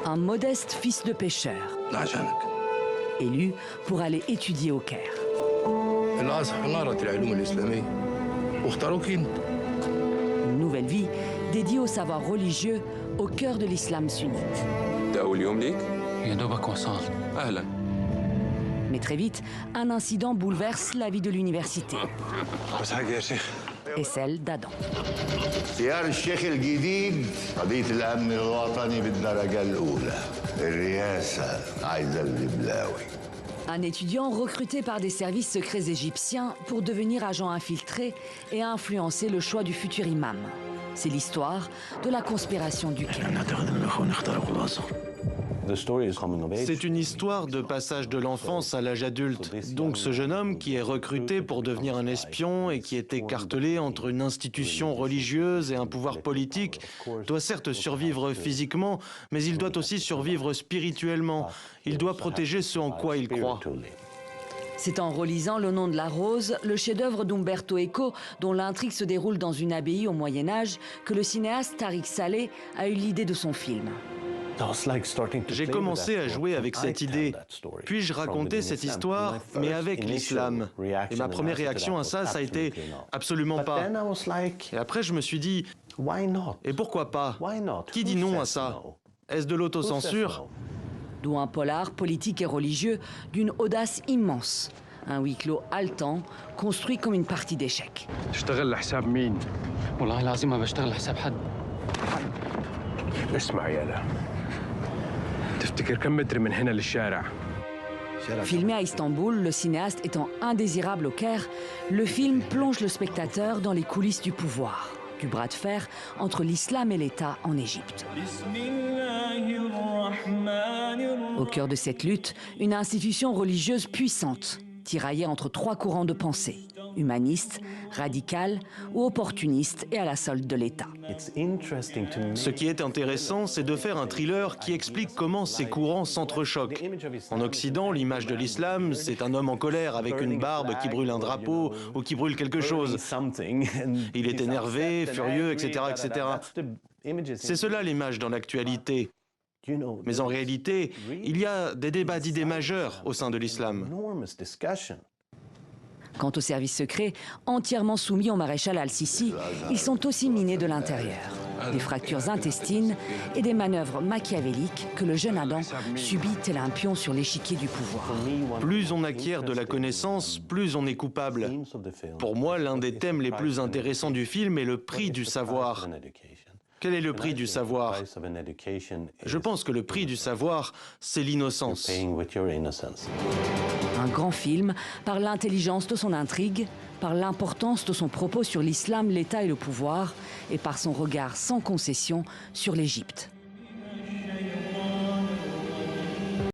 un modeste fils de pêcheur, élu pour aller étudier au Caire. Une nouvelle vie dédiée au savoir religieux au cœur de l'islam sunnite. Mais très vite, un incident bouleverse la vie de l'université et celle d'Adam. Un étudiant recruté par des services secrets égyptiens pour devenir agent infiltré et influencer le choix du futur imam. C'est l'histoire de la conspiration du Caire. C'est une histoire de passage de l'enfance à l'âge adulte. Donc ce jeune homme qui est recruté pour devenir un espion et qui est écartelé entre une institution religieuse et un pouvoir politique doit certes survivre physiquement, mais il doit aussi survivre spirituellement. Il doit protéger ce en quoi il croit. C'est en relisant Le nom de la rose, le chef-d'œuvre d'Umberto Eco, dont l'intrigue se déroule dans une abbaye au Moyen-Âge, que le cinéaste Tariq Saleh a eu l'idée de son film. J'ai commencé à jouer avec cette idée. Puis-je raconter cette histoire, mais avec l'islam? Et ma première réaction à ça, ça a été absolument pas. Et après, je me suis dit, et pourquoi pas? Qui dit non à ça? Est-ce de l'autocensure? D'où un polar politique et religieux d'une audace immense. Un huis clos haletant, construit comme une partie d'échecs. Filmé à Istanbul, le cinéaste étant indésirable au Caire, le film plonge le spectateur dans les coulisses du pouvoir, du bras de fer entre l'islam et l'État en Égypte. Au cœur de cette lutte, une institution religieuse puissante, tiraillée entre trois courants de pensée, humaniste, radical ou opportuniste et à la solde de l'État. Ce qui est intéressant, c'est de faire un thriller qui explique comment ces courants s'entrechoquent. En Occident, l'image de l'islam, c'est un homme en colère avec une barbe qui brûle un drapeau ou qui brûle quelque chose. Il est énervé, furieux, etc., etc. C'est cela l'image dans l'actualité. Mais en réalité, il y a des débats d'idées majeurs au sein de l'islam. Quant aux services secrets, entièrement soumis au maréchal al-Sisi, ils sont aussi minés de l'intérieur. Des fractures intestines et des manœuvres machiavéliques que le jeune Adam subit tel un pion sur l'échiquier du pouvoir. Plus on acquiert de la connaissance, plus on est coupable. Pour moi, l'un des thèmes les plus intéressants du film est le prix du savoir. Quel est le prix du savoir? Je pense que le prix du savoir, c'est l'innocence. Un grand film par l'intelligence de son intrigue, par l'importance de son propos sur l'islam, l'État et le pouvoir, et par son regard sans concession sur l'Égypte.